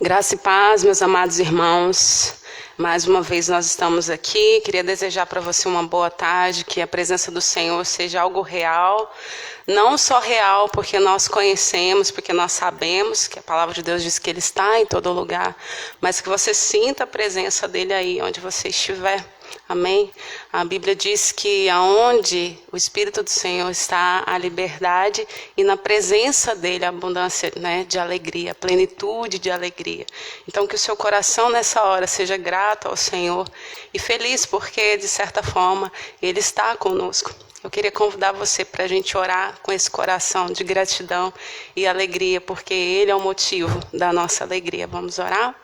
Graça e paz, meus amados irmãos. Mais uma vez nós estamos aqui. Queria desejar para você uma boa tarde, que a presença do Senhor seja algo real. Não só real porque nós conhecemos, porque nós sabemos que a palavra de Deus diz que Ele está em todo lugar, mas que você sinta a presença dEle aí, onde você estiver. Amém? A Bíblia diz que aonde o Espírito do Senhor está, a liberdade, e na presença dEle a abundância, de alegria, plenitude de alegria. Então que o seu coração nessa hora seja grato ao Senhor e feliz porque, de certa forma, Ele está conosco. Eu queria convidar você para a gente orar com esse coração de gratidão e alegria, porque Ele é o motivo da nossa alegria. Vamos orar?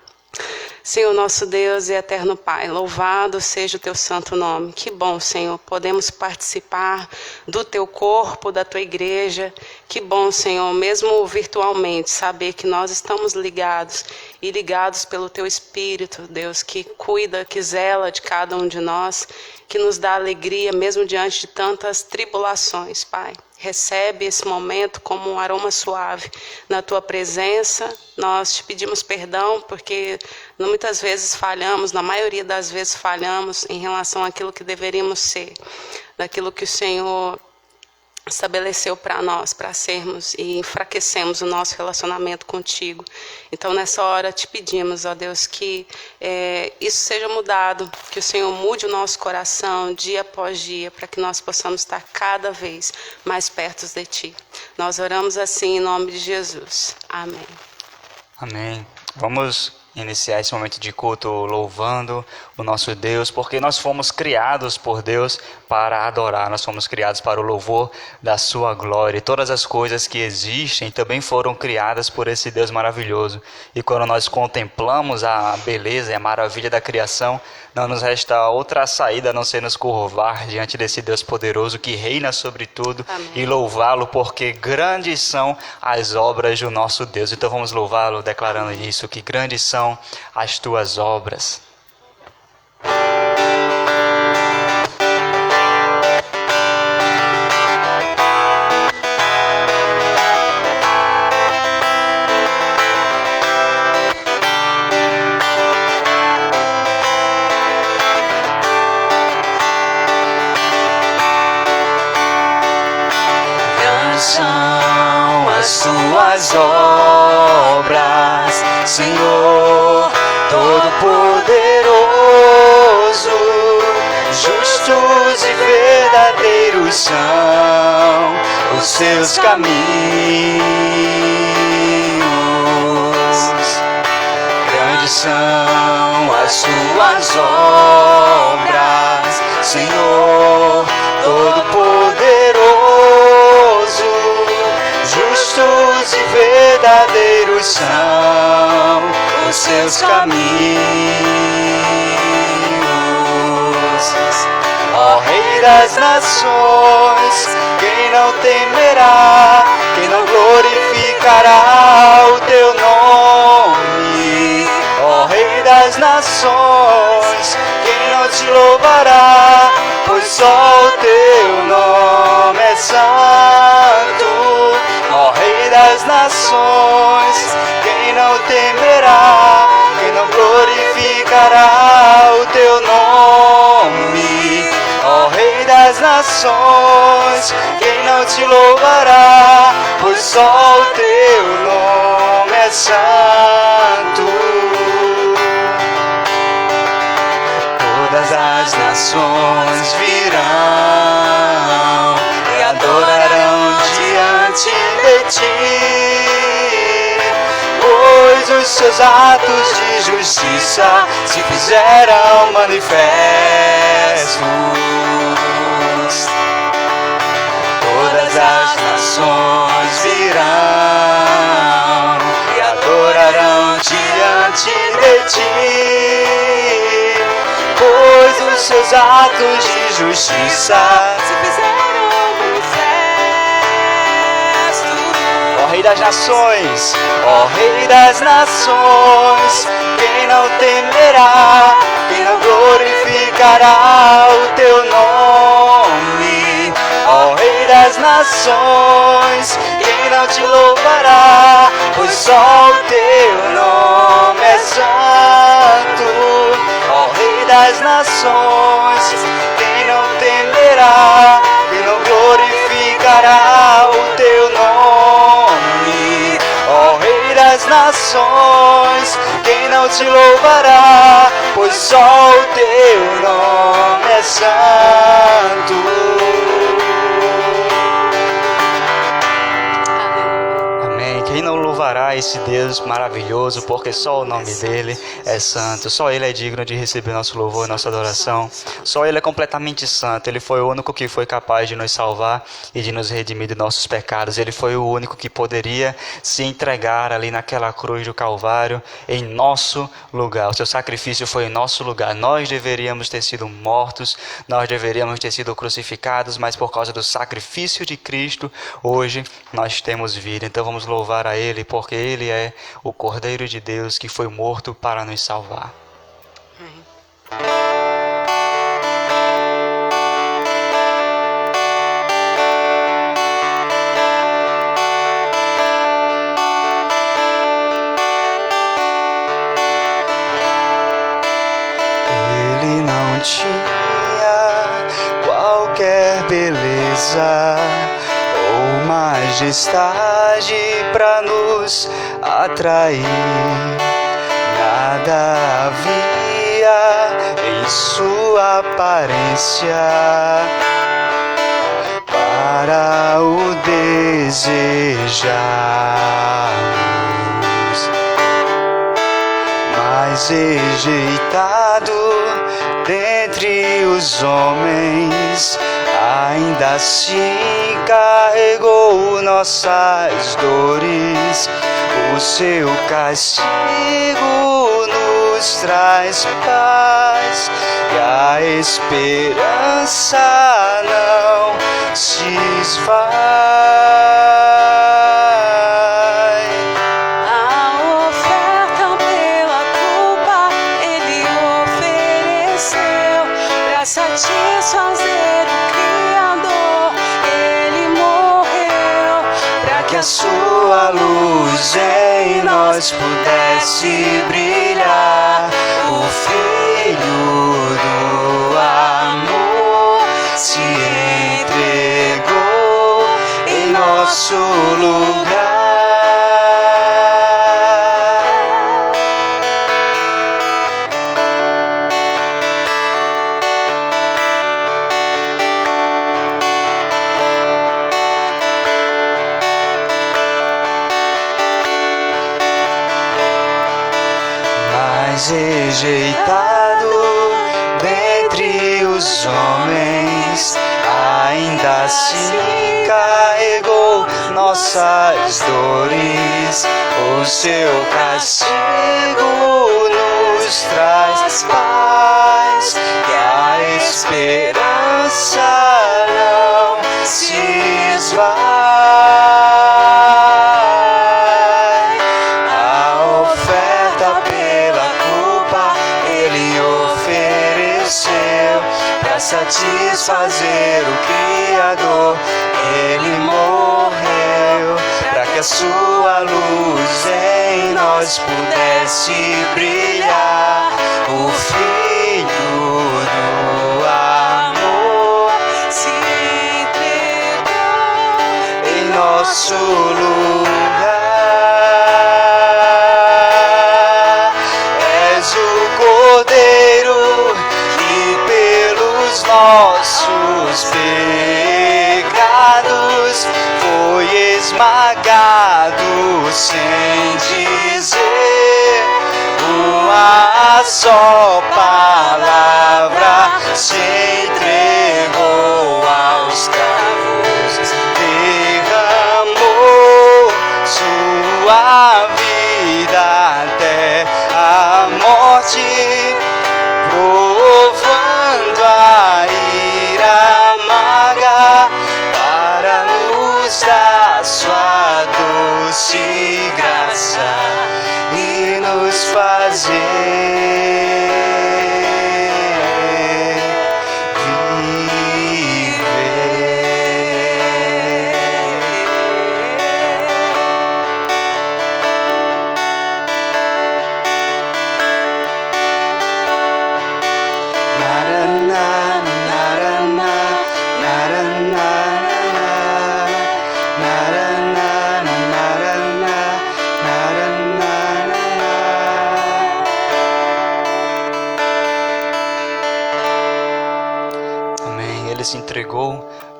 Senhor, nosso Deus e eterno Pai, louvado seja o Teu santo nome. Que bom, Senhor, podemos participar do Teu corpo, da Tua igreja. Que bom, Senhor, mesmo virtualmente, saber que nós estamos ligados e ligados pelo Teu Espírito, Deus, que cuida, que zela de cada um de nós, que nos dá alegria mesmo diante de tantas tribulações, Pai. Recebe esse momento como um aroma suave na Tua presença. Nós te pedimos perdão porque muitas vezes falhamos, na maioria das vezes falhamos em relação àquilo que deveríamos ser, daquilo que o Senhor estabeleceu para nós, para sermos, e enfraquecemos o nosso relacionamento contigo. Então nessa hora te pedimos, ó Deus, que isso seja mudado, que o Senhor mude o nosso coração dia após dia, para que nós possamos estar cada vez mais perto de Ti. Nós oramos assim em nome de Jesus. Amém. Amém. Vamos iniciar esse momento de culto louvando o nosso Deus, porque nós fomos criados por Deus para adorar, nós fomos criados para o louvor da sua glória. E todas as coisas que existem também foram criadas por esse Deus maravilhoso. E quando nós contemplamos a beleza e a maravilha da criação, não nos resta outra saída a não ser nos curvar diante desse Deus poderoso que reina sobre tudo. Amém. E louvá-lo, porque grandes são as obras do nosso Deus. Então vamos louvá-lo declarando isso, que grandes são as tuas obras. Tuas obras, Senhor Todo-Poderoso, justos e verdadeiros são os seus caminhos. Grandes são as tuas obras, Senhor Todo-Poderoso, justos e verdadeiros são os seus caminhos. Ó Rei das nações, quem não temerá, quem não glorificará o teu nome? Ó Rei das nações, quem não te louvará, pois só o teu nome é santo. Ó Rei das nações, quem não temerá, quem não glorificará o teu nome? Ó Rei das nações, quem não te louvará, pois só o teu nome é santo. Todas as nações virão e adorarão diante de ti, pois os seus atos de justiça se fizeram manifestos. Todas as nações virão e adorarão diante de ti, pois os seus atos de justiça se fizeram manifestos. Ó Rei das nações, ó Rei das nações, quem não temerá, quem não glorificará o teu nome? Ó Rei das nações, quem não te louvará? Pois só o teu nome é santo. Ó Rei das nações, quem não temerá? Quem não glorificará o teu nome? Ó Rei das nações, quem não te louvará? Pois só o teu nome é santo. Quem não louvará esse Deus maravilhoso, porque só o nome dele é santo, só ele é digno de receber nosso louvor e nossa adoração, só ele é completamente santo, ele foi o único que foi capaz de nos salvar e de nos redimir de nossos pecados, ele foi o único que poderia se entregar ali naquela cruz do Calvário em nosso lugar, o seu sacrifício foi em nosso lugar, nós deveríamos ter sido mortos, nós deveríamos ter sido crucificados, mas por causa do sacrifício de Cristo, hoje nós temos vida, então vamos louvar a Ele, porque Ele é o Cordeiro de Deus que foi morto para nos salvar. Ele não tinha qualquer beleza ou majestade para nos atrair, nada havia em sua aparência para o desejarmos, mas rejeitado dentre os homens, ainda assim carregou nossas dores. O seu castigo nos traz paz e a esperança não se esvai. A oferta pela culpa ele ofereceu para satisfazer o Criador. Ele morreu para que a sua luz em nós pudesse brilhar. O Filho do amor se entregou em nosso lugar. Rejeitado dentre os homens, ainda assim carregou nossas dores. O seu castigo nos traz paz e a esperança não se esvai. Satisfazer o Criador, Ele morreu para que a sua luz em nós pudesse brilhar. O Filho do amor se entregou em nosso lugar. És o Cordeiro nossos pecados foi esmagado sem dizer uma só palavra, se entregou aos cravos, derramou sua vida até a morte, provando a ira amarga para nos dar sua doce graça e nos fazer viver.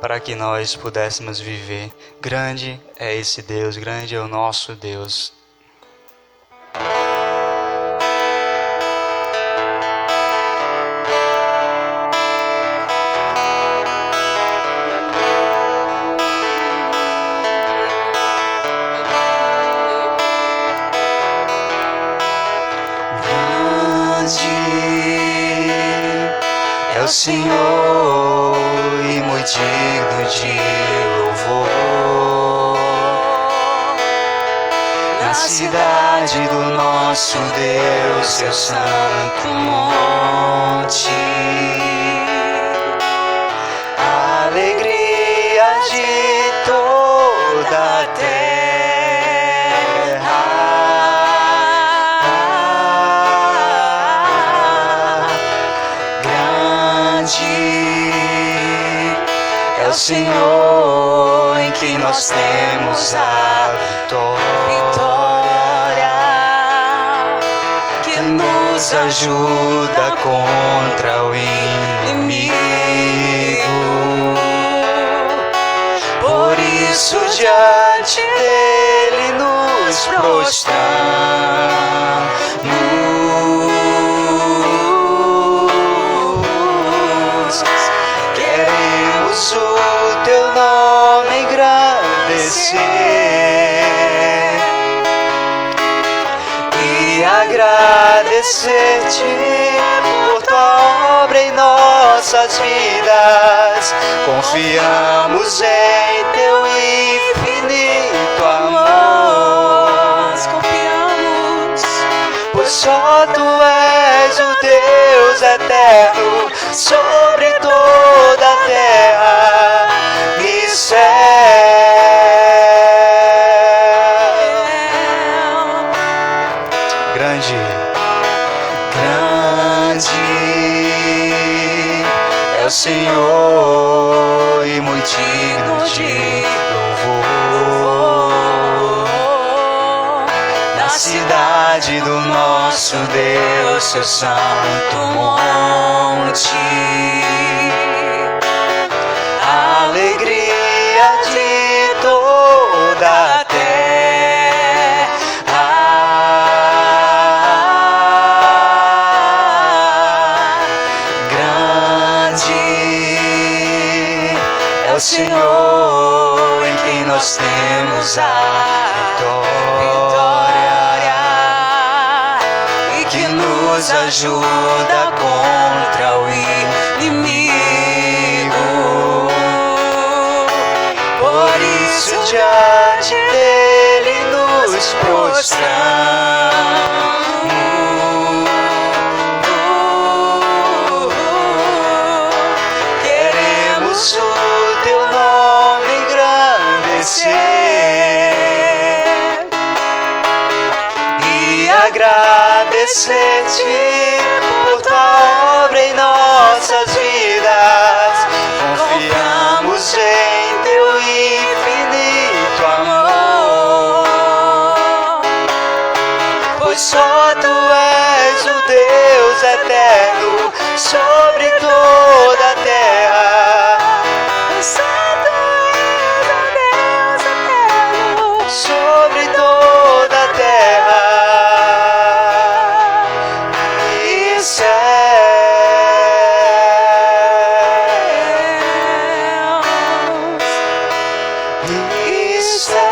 para que nós pudéssemos viver. Grande é esse Deus, grande é o nosso Deus. É o Senhor e muito digno de louvor. Na cidade do nosso Deus, seu santo monte, a alegria de toda a é o Senhor em quem nós temos a vitória, que nos ajuda contra o inimigo. Por isso diante dele nos prostramos. Queremos o teu nome engrandecer e agradecer-te por tua obra em nossas vidas. Confiamos em teu infinito amor. Confiamos, pois só tu és o Deus eterno sobre toda a terra e céu. Grande, grande é o Senhor e muito digno de louvor. Na cidade do nosso Deus, seu santo monte, a alegria de toda a terra. Grande é o Senhor em quem nós temos a vitória e que nos ajuda contra o inimigo. Por isso diante dele nos prostramos. Queremos o teu nome engrandecer e agradecer-te por tua obra em nossas vidas. Confiamos em teu infinito amor, pois só tu és o Deus eterno sobre toda a terra. Só tu és o Deus eterno sobre toda a terra e céus e céus.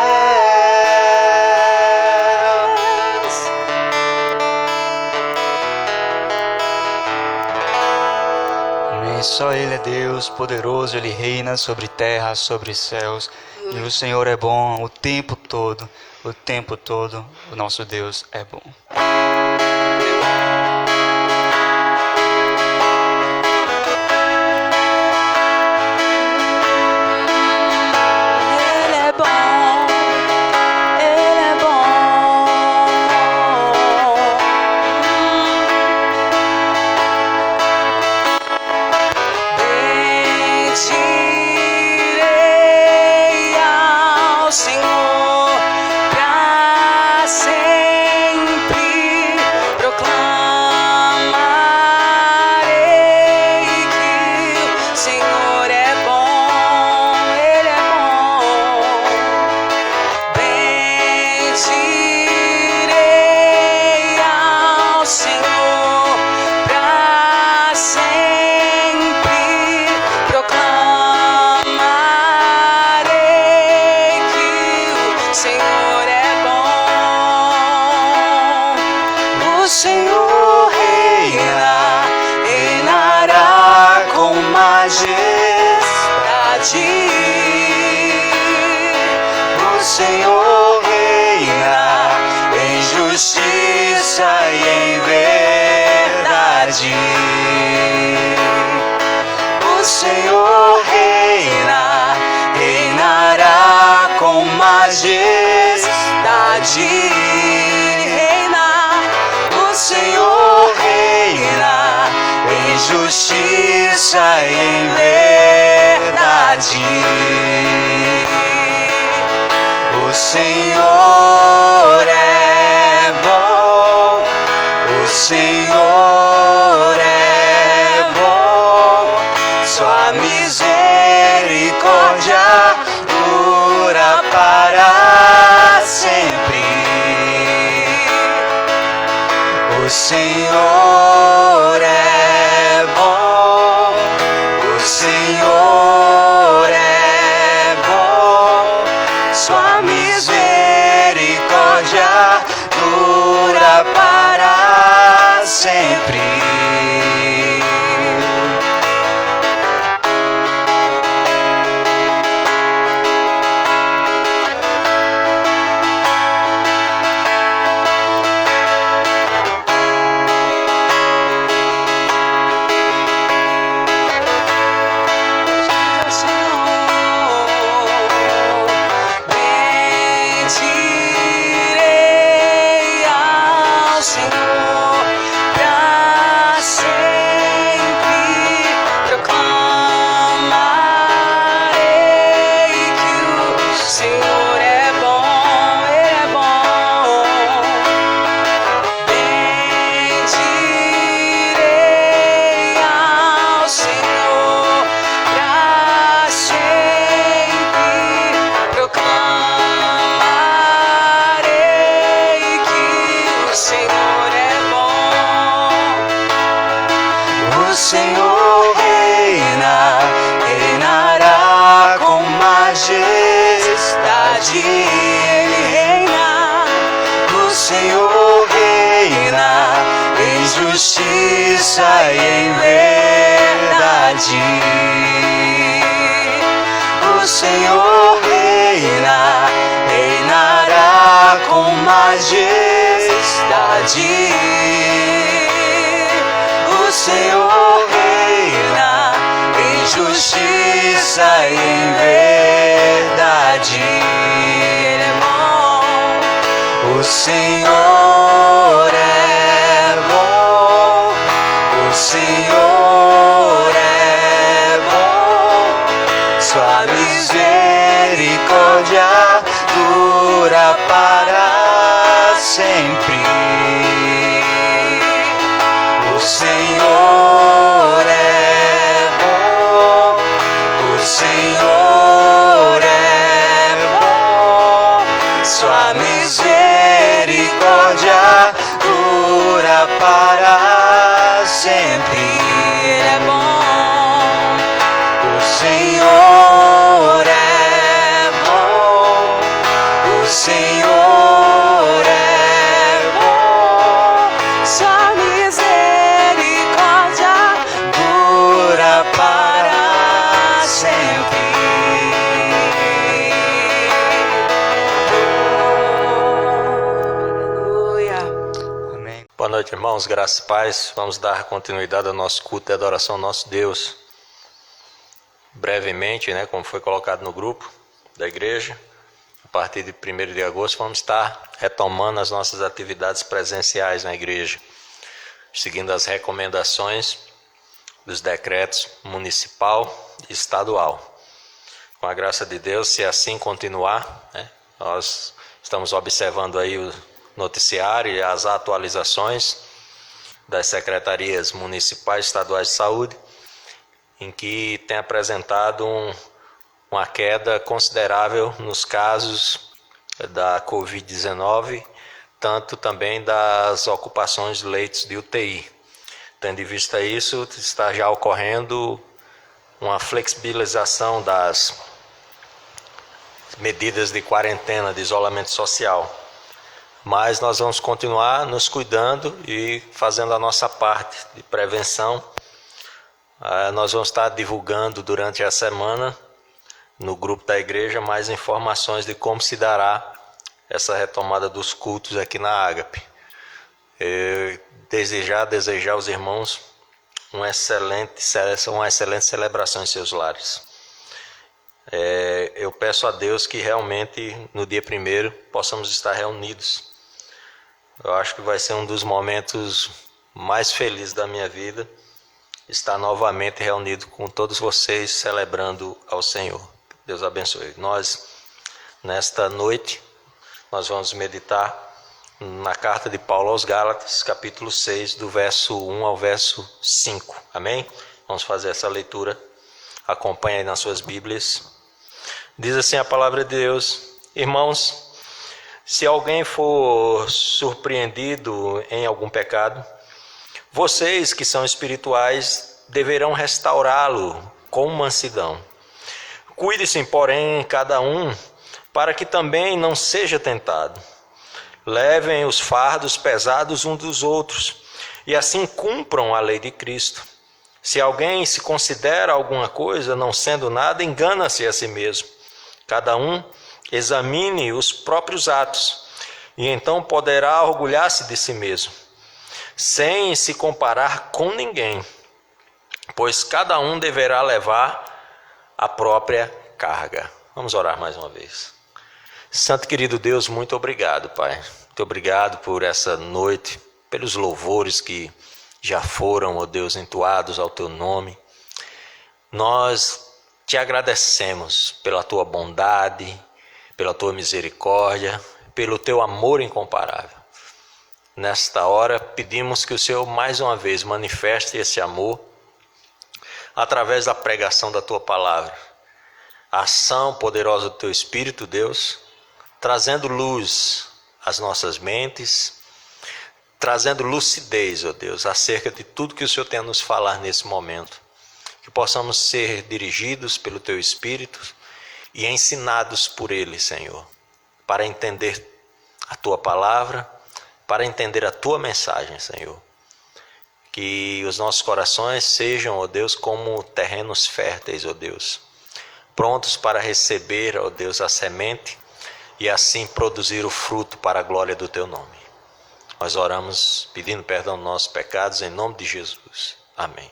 Amém. Só Ele é Deus poderoso, Ele reina sobre terra, sobre céus. E o Senhor é bom o tempo todo, o tempo todo. O nosso Deus é bom. Ele é bom, Ele é bom. Bendirei ao Senhor pra sempre. majestade. O Senhor reina em justiça e em verdade. O Senhor reinará com majestade. O Senhor reina em justiça e em verdade. O Senhor é bom, o Senhor é bom, sua misericórdia dura para sempre. O Senhor é bom, o Senhor é bom, sua misericórdia dura para sempre. Justiça e em verdade. O Senhor reinará com majestade. O Senhor reina em justiça e em verdade. Ele é bom. O Senhor é o Senhor é bom, sua misericórdia dura para sempre. O Senhor é bom, o Senhor é bom, sua misericórdia dura para sempre. Ele é bom. O Senhor é bom. O Senhor é bom. Sua misericórdia dura para sempre. Aleluia. Amém. Boa noite, irmãos, graças e paz. Vamos dar continuidade ao nosso culto de adoração ao nosso Deus. Brevemente, como foi colocado no grupo da igreja, a partir de 1º de agosto vamos estar retomando as nossas atividades presenciais na igreja, seguindo as recomendações dos decretos municipal e estadual. Com a graça de Deus, se assim continuar, nós estamos observando aí o noticiário e as atualizações das secretarias municipais e estaduais de saúde, em que tem apresentado uma queda considerável nos casos da Covid-19, tanto também das ocupações de leitos de UTI. Tendo em vista isso, está já ocorrendo uma flexibilização das medidas de quarentena, de isolamento social. Mas nós vamos continuar nos cuidando e fazendo a nossa parte de prevenção Nós vamos estar divulgando durante a semana no grupo da igreja mais informações de como se dará essa retomada dos cultos aqui na Ágape. Desejar aos irmãos uma excelente celebração em seus lares. Eu peço a Deus que realmente no dia 1º possamos estar reunidos. Eu acho que vai ser um dos momentos mais felizes da minha vida, estar novamente reunido com todos vocês celebrando ao Senhor. Deus abençoe. Nesta noite, nós vamos meditar na carta de Paulo aos Gálatas, capítulo 6, do verso 1 ao verso 5. Amém? Vamos fazer essa leitura. Acompanhe aí nas suas Bíblias. Diz assim a palavra de Deus: Irmãos, se alguém for surpreendido em algum pecado, vocês que são espirituais deverão restaurá-lo com mansidão. Cuide-se, porém, cada um, para que também não seja tentado. Levem os fardos pesados uns dos outros, e assim cumpram a lei de Cristo. Se alguém se considera alguma coisa, não sendo nada, engana-se a si mesmo. Cada um examine os próprios atos, e então poderá orgulhar-se de si mesmo, sem se comparar com ninguém, pois cada um deverá levar a própria carga. Vamos orar mais uma vez. Santo e querido Deus, muito obrigado, Pai. Muito obrigado por essa noite, pelos louvores que já foram, ó Deus, entoados ao Teu nome. Nós te agradecemos pela Tua bondade, pela Tua misericórdia, pelo Teu amor incomparável. Nesta hora, pedimos que o Senhor mais uma vez manifeste esse amor através da pregação da Tua palavra. A ação poderosa do Teu Espírito, Deus, trazendo luz às nossas mentes, trazendo lucidez, ó Deus, acerca de tudo que o Senhor tem a nos falar nesse momento. Que possamos ser dirigidos pelo Teu Espírito e ensinados por Ele, Senhor, para entender a Tua palavra, para entender a Tua mensagem, Senhor. Que os nossos corações sejam, ó Deus, como terrenos férteis, ó Deus, prontos para receber, ó Deus, a semente e assim produzir o fruto para a glória do Teu nome. Nós oramos pedindo perdão dos nossos pecados em nome de Jesus. Amém.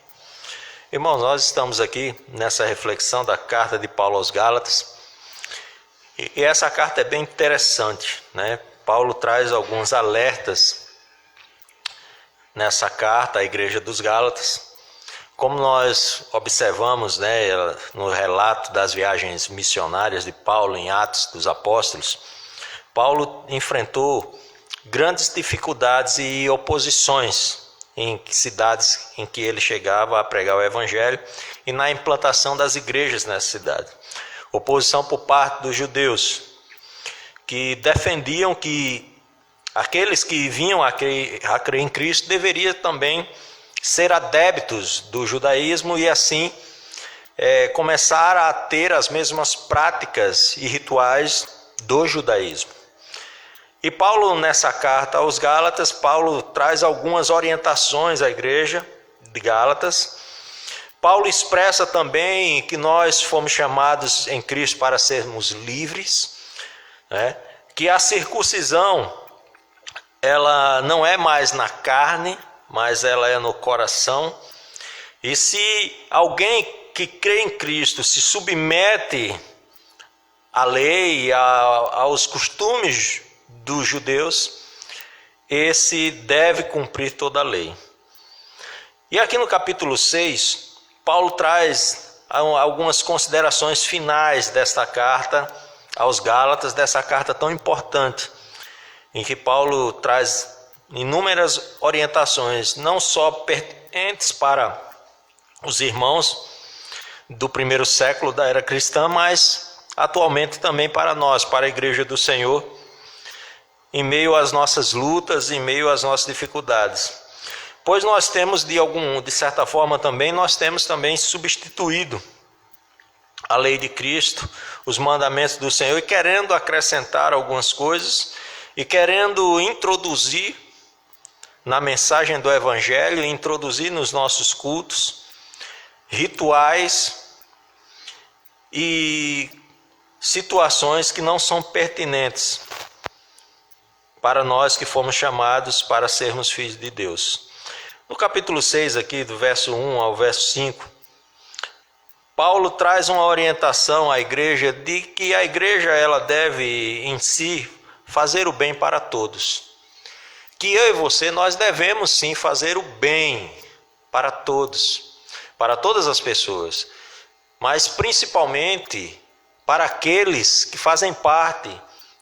Irmãos, nós estamos aqui nessa reflexão da carta de Paulo aos Gálatas, e essa carta é bem interessante, né? Paulo traz alguns alertas nessa carta à igreja dos Gálatas. Como nós observamos, né, no relato das viagens missionárias de Paulo em Atos dos Apóstolos, Paulo enfrentou grandes dificuldades e oposições em cidades em que ele chegava a pregar o evangelho e na implantação das igrejas nessa cidade. Oposição por parte dos judeus, que defendiam que aqueles que vinham a crer em Cristo deveriam também ser adeptos do judaísmo e assim começar a ter as mesmas práticas e rituais do judaísmo. E Paulo, nessa carta aos Gálatas, Paulo traz algumas orientações à igreja de Gálatas. Paulo expressa também que nós fomos chamados em Cristo para sermos livres, né? Que a circuncisão ela não é mais na carne, mas ela é no coração. E se alguém que crê em Cristo se submete à lei, aos costumes dos judeus, esse deve cumprir toda a lei. E aqui no capítulo 6, Paulo traz algumas considerações finais desta carta aos Gálatas, dessa carta tão importante, em que Paulo traz inúmeras orientações, não só pertinentes para os irmãos do primeiro século da era cristã, mas atualmente também para nós, para a igreja do Senhor, em meio às nossas lutas, em meio às nossas dificuldades. Pois nós temos, de certa forma também, nós temos também substituído a lei de Cristo, os mandamentos do Senhor, e querendo acrescentar algumas coisas, e querendo introduzir na mensagem do Evangelho, introduzir nos nossos cultos, rituais e situações que não são pertinentes para nós que fomos chamados para sermos filhos de Deus. No capítulo 6 aqui, do verso 1 ao verso 5, Paulo traz uma orientação à igreja de que a igreja ela deve em si fazer o bem para todos. Que eu e você, nós devemos sim fazer o bem para todos, para todas as pessoas, mas principalmente para aqueles que fazem parte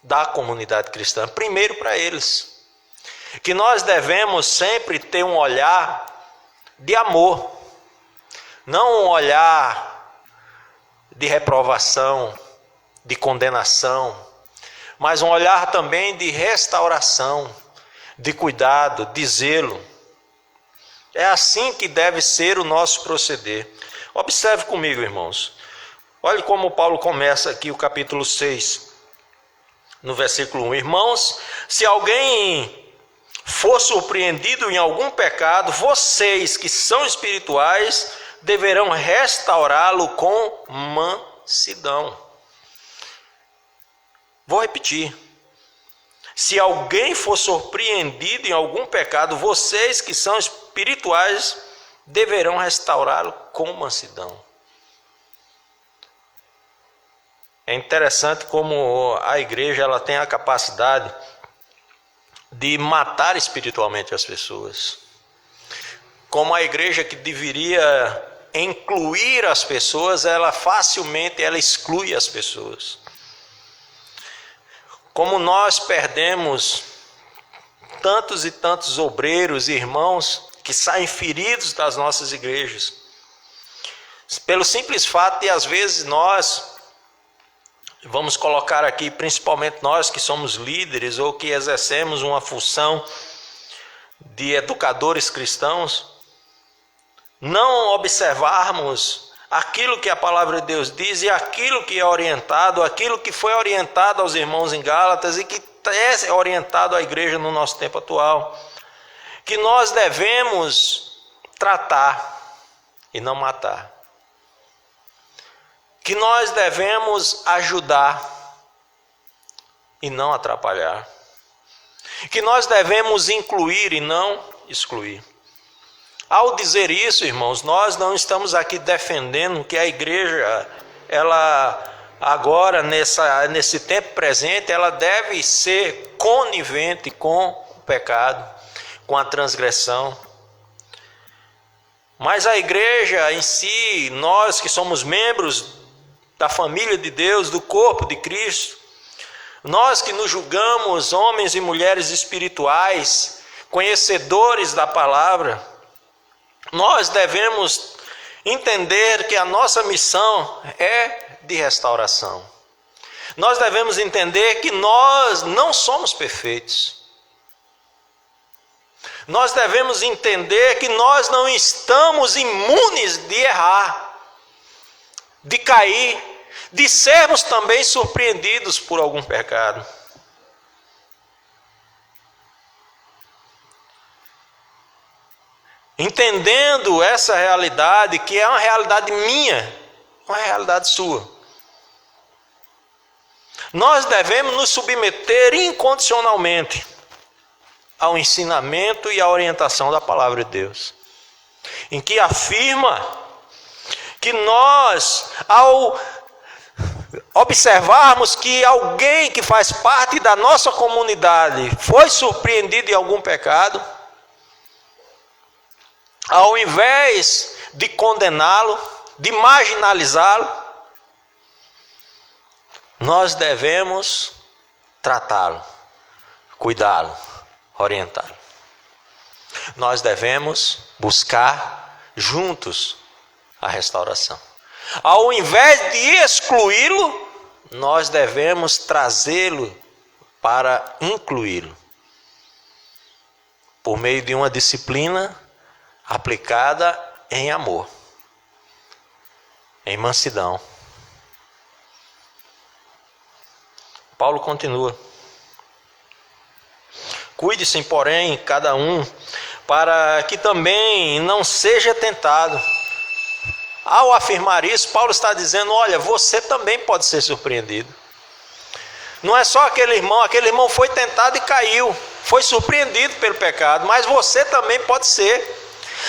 da comunidade cristã, primeiro para eles. Que nós devemos sempre ter um olhar de amor, não um olhar de reprovação, de condenação, mas um olhar também de restauração, de cuidado, de zelo. É assim que deve ser o nosso proceder. Observe comigo, irmãos. Olhe como Paulo começa aqui o capítulo 6, no versículo 1. Irmãos, se alguém for surpreendido em algum pecado, vocês que são espirituais deverão restaurá-lo com mansidão. Vou repetir. Se alguém for surpreendido em algum pecado, vocês que são espirituais deverão restaurá-lo com mansidão. É interessante como a igreja ela tem a capacidade de matar espiritualmente as pessoas. Como a igreja que deveria incluir as pessoas, ela facilmente exclui as pessoas. Como nós perdemos tantos e tantos obreiros e irmãos que saem feridos das nossas igrejas, pelo simples fato de às vezes nós, vamos colocar aqui principalmente nós que somos líderes ou que exercemos uma função de educadores cristãos, não observarmos aquilo que a palavra de Deus diz e aquilo que é orientado, aquilo que foi orientado aos irmãos em Gálatas e que é orientado à igreja no nosso tempo atual, que nós devemos tratar e não matar, que nós devemos ajudar e não atrapalhar, que nós devemos incluir e não excluir. Ao dizer isso, irmãos, nós não estamos aqui defendendo que a igreja, ela agora, nesse tempo presente, ela deve ser conivente com o pecado, com a transgressão. Mas a igreja em si, nós que somos membros da família de Deus, do corpo de Cristo, nós que nos julgamos homens e mulheres espirituais, conhecedores da palavra, nós devemos entender que a nossa missão é de restauração. Nós devemos entender que nós não somos perfeitos. Nós devemos entender que nós não estamos imunes de errar, de cair, de sermos também surpreendidos por algum pecado. Entendendo essa realidade, que é uma realidade minha, uma realidade sua, nós devemos nos submeter incondicionalmente ao ensinamento e à orientação da palavra de Deus, em que afirma que nós, ao observarmos que alguém que faz parte da nossa comunidade foi surpreendido em algum pecado, ao invés de condená-lo, de marginalizá-lo, nós devemos tratá-lo, cuidá-lo, orientá-lo. Nós devemos buscar juntos a restauração. Ao invés de excluí-lo, nós devemos trazê-lo para incluí-lo, por meio de uma disciplina aplicada em amor, em mansidão. Paulo continua: cuide-se, porém, cada um, para que também não seja tentado. Ao afirmar isso, Paulo está dizendo, olha, você também pode ser surpreendido. Não é só aquele irmão foi tentado e caiu, foi surpreendido pelo pecado, mas você também pode ser.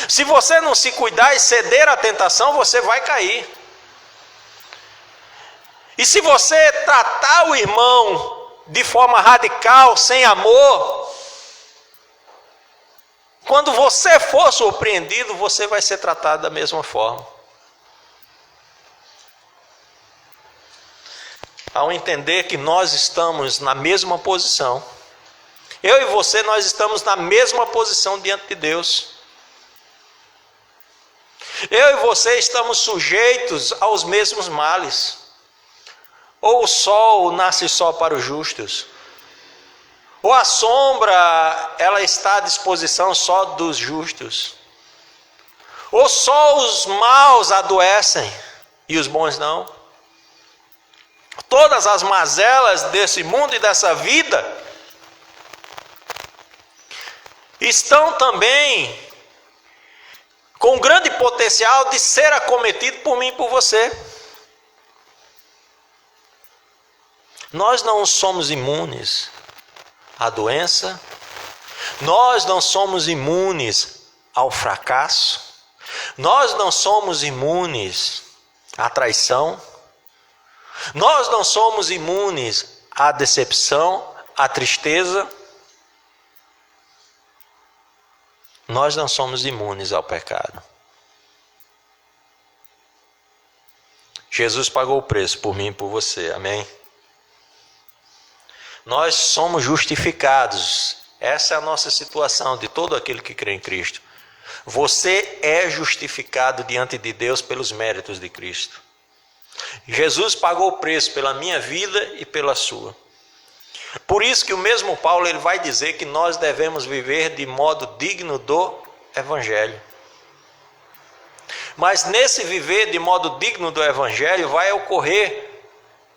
Se você não se cuidar e ceder à tentação, você vai cair. E se você tratar o irmão de forma radical, sem amor, quando você for surpreendido, você vai ser tratado da mesma forma. Ao entender que nós estamos na mesma posição, eu e você, nós estamos na mesma posição diante de Deus. Eu e você estamos sujeitos aos mesmos males. Ou o sol nasce só para os justos, ou a sombra ela está à disposição só dos justos, ou só os maus adoecem e os bons não. Todas as mazelas desse mundo e dessa vida estão também com grande potencial de ser acometido por mim e por você. Nós não somos imunes à doença, nós não somos imunes ao fracasso, nós não somos imunes à traição, nós não somos imunes à decepção, à tristeza, nós não somos imunes ao pecado. Jesus pagou o preço por mim e por você, amém? Nós somos justificados. Essa é a nossa situação de todo aquele que crê em Cristo. Você é justificado diante de Deus pelos méritos de Cristo. Jesus pagou o preço pela minha vida e pela sua. Por isso que o mesmo Paulo ele vai dizer que nós devemos viver de modo digno do Evangelho. Mas nesse viver de modo digno do Evangelho vai ocorrer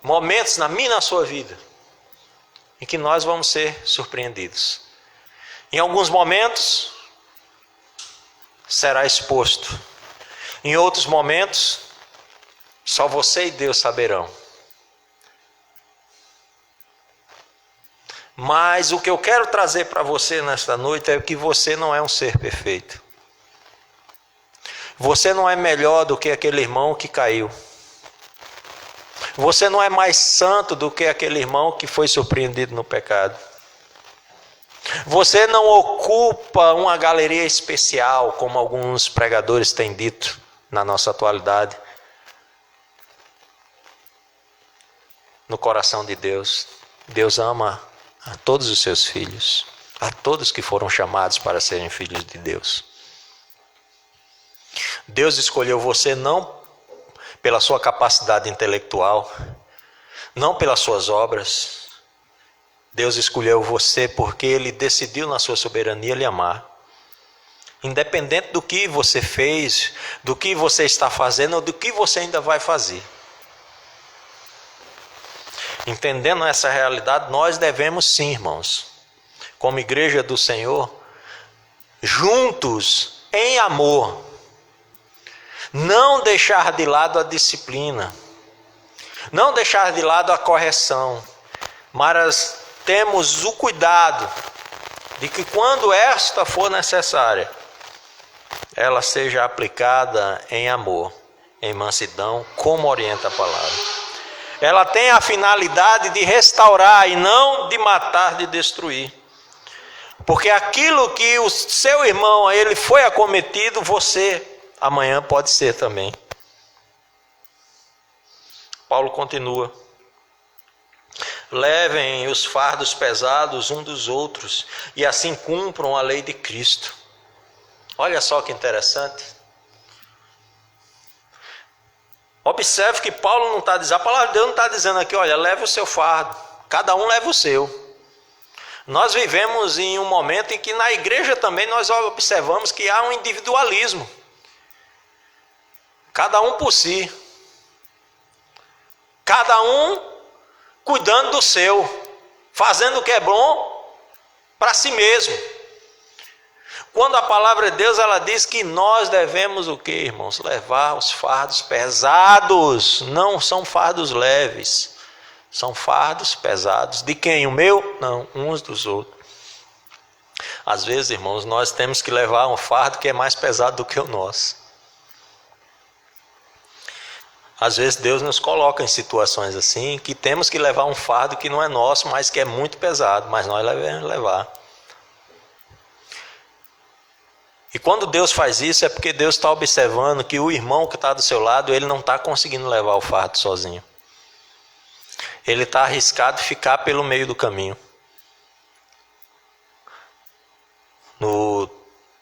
momentos na minha e na sua vida em que nós vamos ser surpreendidos. Em alguns momentos, será exposto. Em outros momentos, só você e Deus saberão. Mas o que eu quero trazer para você nesta noite é que você não é um ser perfeito. Você não é melhor do que aquele irmão que caiu. Você não é mais santo do que aquele irmão que foi surpreendido no pecado. Você não ocupa uma galeria especial, como alguns pregadores têm dito na nossa atualidade, no coração de Deus. Deus ama a todos os seus filhos, a todos que foram chamados para serem filhos de Deus. Deus escolheu você não pela sua capacidade intelectual, não pelas suas obras. Deus escolheu você porque Ele decidiu na sua soberania lhe amar. Independente do que você fez, do que você está fazendo ou do que você ainda vai fazer. Entendendo essa realidade, nós devemos sim, irmãos, como igreja do Senhor, juntos, em amor, não deixar de lado a disciplina, não deixar de lado a correção, mas temos o cuidado de que quando esta for necessária, ela seja aplicada em amor, em mansidão, como orienta a palavra. Ela tem a finalidade de restaurar e não de matar, de destruir. Porque aquilo que o seu irmão, ele foi acometido, você amanhã pode ser também. Paulo continua. Levem os fardos pesados um dos outros e assim cumpram a lei de Cristo. Olha só que interessante. Observe que Paulo não está dizendo, a palavra de Deus não está dizendo aqui, olha, leve o seu fardo, cada um leva o seu. Nós vivemos em um momento em que na igreja também nós observamos que há um individualismo. Cada um por si. Cada um cuidando do seu, fazendo o que é bom para si mesmo. Quando a palavra de Deus ela diz que nós devemos o quê, irmãos? Levar os fardos pesados. Não são fardos leves. São fardos pesados. De quem? O meu? Não, uns dos outros. Às vezes, irmãos, nós temos que levar um fardo que é mais pesado do que o nosso. Às vezes Deus nos coloca em situações assim, que temos que levar um fardo que não é nosso, mas que é muito pesado, mas nós devemos levar. E quando Deus faz isso, é porque Deus está observando que o irmão que está do seu lado, ele não está conseguindo levar o fardo sozinho. Ele está arriscado ficar pelo meio do caminho. No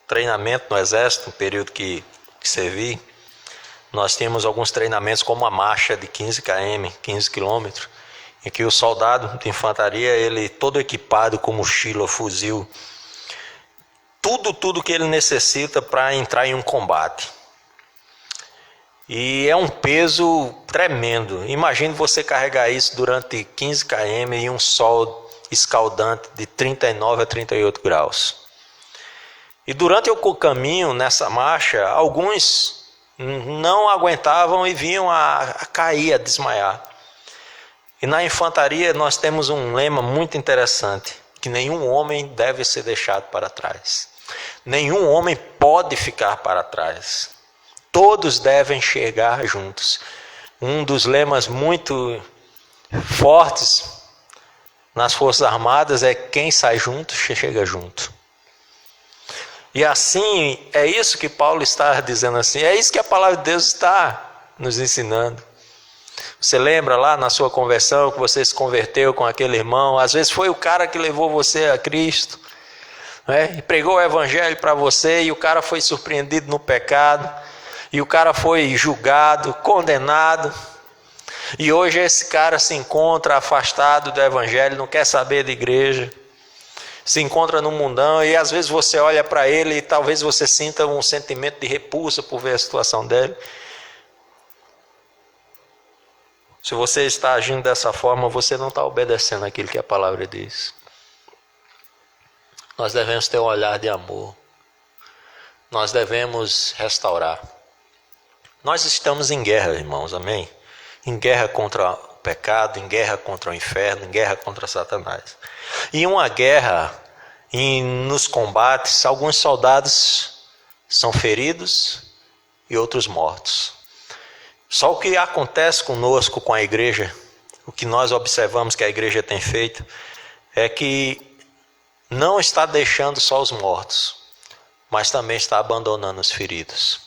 treinamento no exército, no período que servi, nós tínhamos alguns treinamentos como a marcha de 15 km, 15 quilômetros, em que o soldado de infantaria, ele todo equipado com mochila, fuzil, tudo que ele necessita para entrar em um combate. E é um peso tremendo. Imagine você carregar isso durante 15 km em um sol escaldante de 39 a 38 graus. E durante o caminho, nessa marcha, alguns não aguentavam e vinham a cair, a desmaiar. E na infantaria nós temos um lema muito interessante, que nenhum homem deve ser deixado para trás. Nenhum homem pode ficar para trás. Todos devem chegar juntos. Um dos lemas muito fortes nas Forças Armadas é: quem sai junto, chega junto. E assim, é isso que Paulo está dizendo assim, é isso que a palavra de Deus está nos ensinando. Você lembra lá na sua conversão, que você se converteu com aquele irmão, às vezes foi o cara que levou você a Cristo, né? E pregou o evangelho para você, e o cara foi surpreendido no pecado, e o cara foi julgado, condenado, e hoje esse cara se encontra afastado do evangelho, não quer saber de igreja, se encontra no mundão, e às vezes você olha para ele e talvez você sinta um sentimento de repulsa por ver a situação dele. Se você está agindo dessa forma, você não está obedecendo aquilo que a palavra diz. Nós devemos ter um olhar de amor. Nós devemos restaurar. Nós estamos em guerra, irmãos, amém? Em guerra contra o pecado, em guerra contra o inferno, em guerra contra Satanás. E uma guerra, nos combates, alguns soldados são feridos e outros mortos. Só o que acontece conosco, com a igreja, o que nós observamos que a igreja tem feito, é que não está deixando só os mortos, mas também está abandonando os feridos.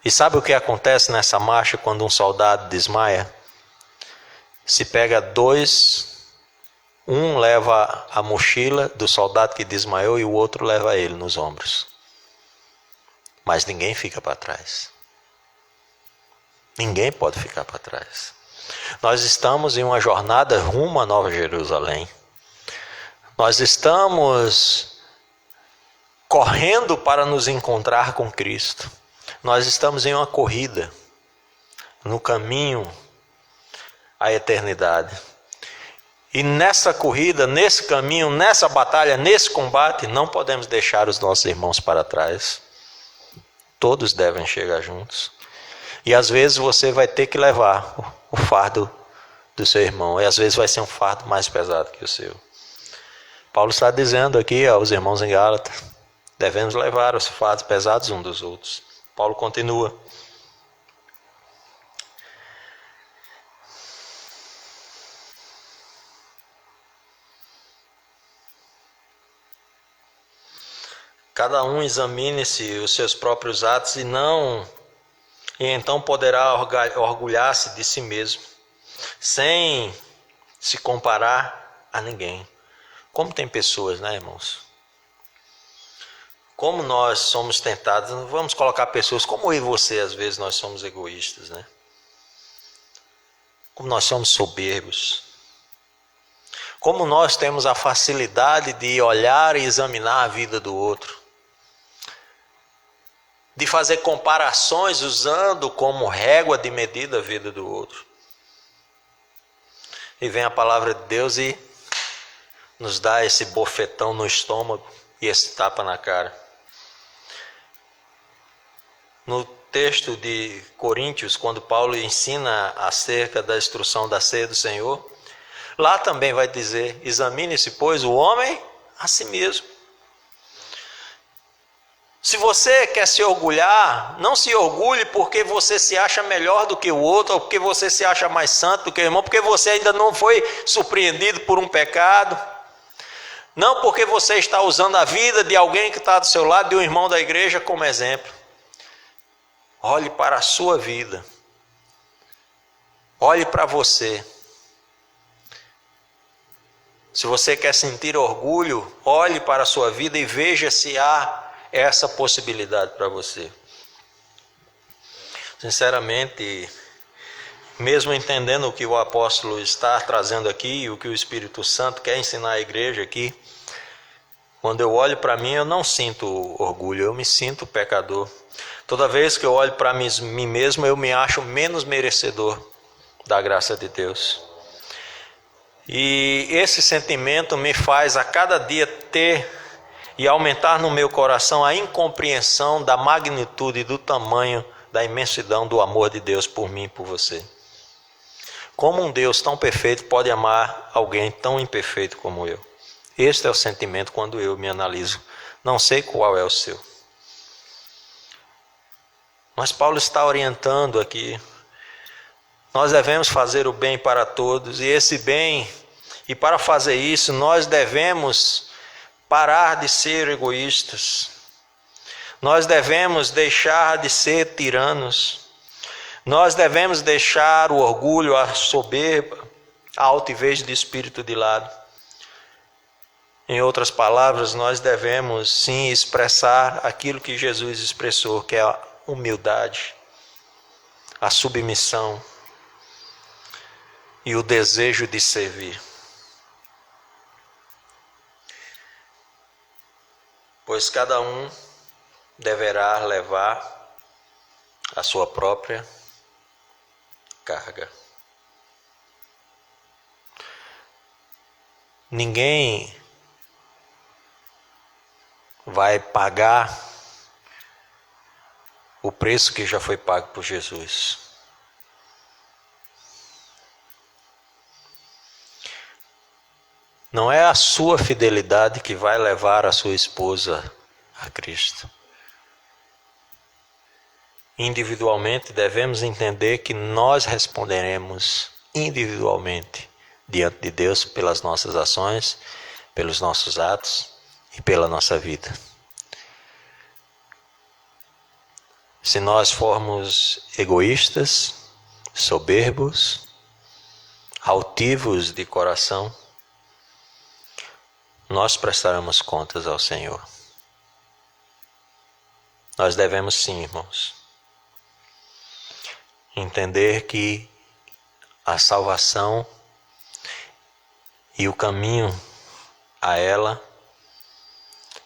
E sabe o que acontece nessa marcha quando um soldado desmaia? Se pega dois, um leva a mochila do soldado que desmaiou e o outro leva ele nos ombros. Mas ninguém fica para trás. Ninguém pode ficar para trás. Nós estamos em uma jornada rumo a Nova Jerusalém. Nós estamos correndo para nos encontrar com Cristo. Nós estamos em uma corrida, no caminho à eternidade. E nessa corrida, nesse caminho, nessa batalha, nesse combate, não podemos deixar os nossos irmãos para trás. Todos devem chegar juntos. E às vezes você vai ter que levar o fardo do seu irmão. E às vezes vai ser um fardo mais pesado que o seu. Paulo está dizendo aqui aos irmãos em Gálatas, devemos levar os fardos pesados uns dos outros. Paulo continua. Cada um examine-se os seus próprios atos e então poderá orgulhar-se de si mesmo, sem se comparar a ninguém. Como tem pessoas, né, irmãos? Como nós somos tentados, vamos colocar pessoas como eu e você, às vezes nós somos egoístas, né? Como nós somos soberbos. Como nós temos a facilidade de olhar e examinar a vida do outro. De fazer comparações usando como régua de medida a vida do outro. E vem a palavra de Deus e nos dá esse bofetão no estômago e esse tapa na cara. No texto de Coríntios, quando Paulo ensina acerca da instrução da ceia do Senhor, lá também vai dizer: examine-se, pois, o homem a si mesmo. Se você quer se orgulhar, não se orgulhe porque você se acha melhor do que o outro, ou porque você se acha mais santo do que o irmão, porque você ainda não foi surpreendido por um pecado. Não porque você está usando a vida de alguém que está do seu lado, de um irmão da igreja, como exemplo. Olhe para a sua vida. Olhe para você. Se você quer sentir orgulho, olhe para a sua vida e veja se há essa possibilidade para você. Sinceramente, mesmo entendendo o que o apóstolo está trazendo aqui, o que o Espírito Santo quer ensinar à igreja aqui, quando eu olho para mim, eu não sinto orgulho, eu me sinto pecador. Toda vez que eu olho para mim mesmo, eu me acho menos merecedor da graça de Deus. E esse sentimento me faz a cada dia ter e aumentar no meu coração a incompreensão da magnitude e do tamanho, da imensidão do amor de Deus por mim e por você. Como um Deus tão perfeito pode amar alguém tão imperfeito como eu? Este é o sentimento quando eu me analiso. Não sei qual é o seu. Mas Paulo está orientando aqui. Nós devemos fazer o bem para todos, e esse bem, e para fazer isso, nós devemos parar de ser egoístas. Nós devemos deixar de ser tiranos. Nós devemos deixar o orgulho, a soberba, a altivez de espírito de lado. Em outras palavras, nós devemos sim expressar aquilo que Jesus expressou, que é a humildade, a submissão e o desejo de servir. Pois cada um deverá levar a sua própria carga. Ninguém vai pagar o preço que já foi pago por Jesus. Não é a sua fidelidade que vai levar a sua esposa a Cristo. Individualmente devemos entender que nós responderemos individualmente diante de Deus pelas nossas ações, pelos nossos atos e pela nossa vida. Se nós formos egoístas, soberbos, altivos de coração, nós prestaremos contas ao Senhor. Nós devemos sim, irmãos, entender que a salvação e o caminho a ela,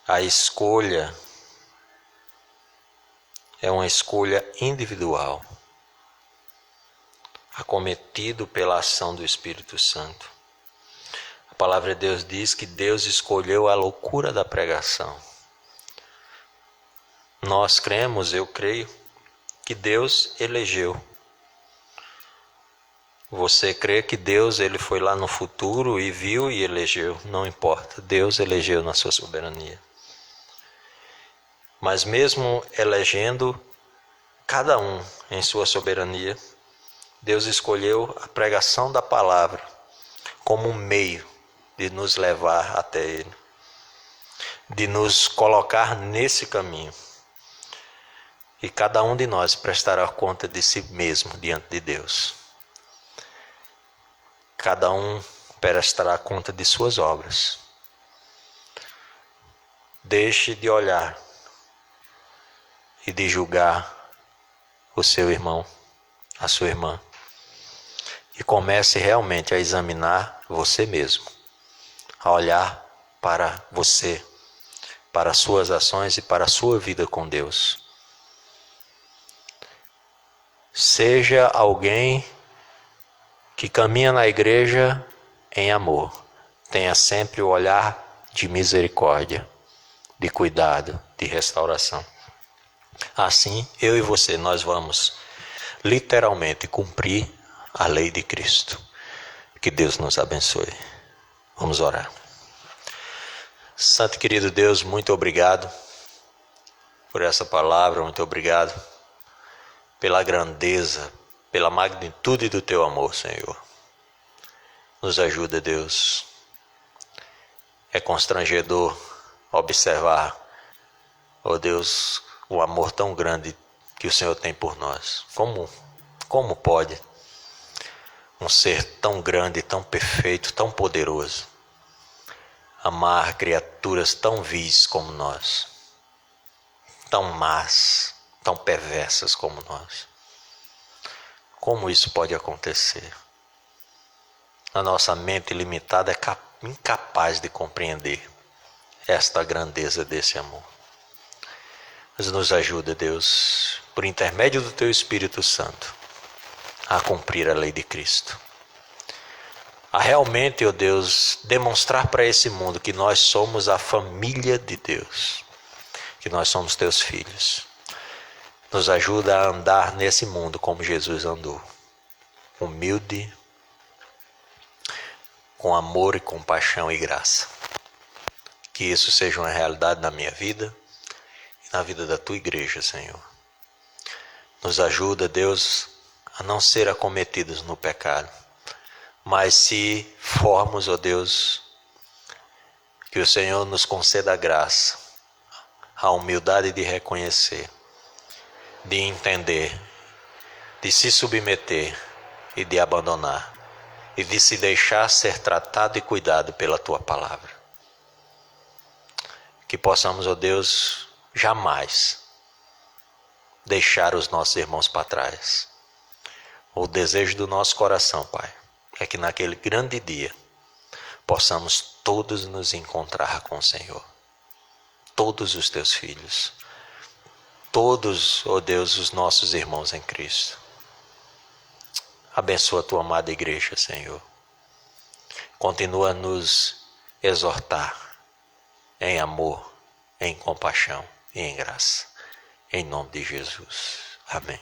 a escolha, é uma escolha individual, acometido pela ação do Espírito Santo. A palavra de Deus diz que Deus escolheu a loucura da pregação. Nós cremos, eu creio, que Deus elegeu. Você crê que Deus ele foi lá no futuro e viu e elegeu? Não importa, Deus elegeu na sua soberania. Mas mesmo elegendo cada um em sua soberania, Deus escolheu a pregação da palavra como um meio de nos levar até Ele, de nos colocar nesse caminho. E cada um de nós prestará conta de si mesmo diante de Deus. Cada um prestará conta de suas obras. Deixe de olhar e de julgar o seu irmão, a sua irmã, e comece realmente a examinar você mesmo, a olhar para você, para as suas ações e para a sua vida com Deus. Seja alguém que caminha na igreja em amor, tenha sempre o olhar de misericórdia, de cuidado, de restauração. Assim, eu e você, nós vamos literalmente cumprir a lei de Cristo. Que Deus nos abençoe. Vamos orar. Santo e querido Deus, muito obrigado por essa palavra, muito obrigado pela grandeza, pela magnitude do teu amor, Senhor. Nos ajuda, Deus. É constrangedor observar, ó Deus, o amor tão grande que o Senhor tem por nós. Como pode um ser tão grande, tão perfeito, tão poderoso amar criaturas tão vis como nós, tão más, tão perversas como nós? Como isso pode acontecer? A nossa mente limitada é incapaz de compreender esta grandeza desse amor. Mas nos ajuda, Deus, por intermédio do Teu Espírito Santo, a cumprir a lei de Cristo. A realmente, ó Deus, demonstrar para esse mundo que nós somos a família de Deus, que nós somos Teus filhos. Nos ajuda a andar nesse mundo como Jesus andou, humilde, com amor e compaixão e graça. Que isso seja uma realidade na minha vida e na vida da Tua igreja, Senhor. Nos ajuda, Deus, a não ser acometidos no pecado, mas se formos, ó Deus, que o Senhor nos conceda a graça, a humildade de reconhecer, de entender, de se submeter e de abandonar, e de se deixar ser tratado e cuidado pela Tua palavra. Que possamos, ó Deus, jamais deixar os nossos irmãos para trás. O desejo do nosso coração, Pai, é que naquele grande dia possamos todos nos encontrar com o Senhor. Todos os Teus filhos. Todos, ó Deus, os nossos irmãos em Cristo. Abençoa a Tua amada igreja, Senhor. Continua a nos exortar em amor, em compaixão e em graça. Em nome de Jesus. Amém.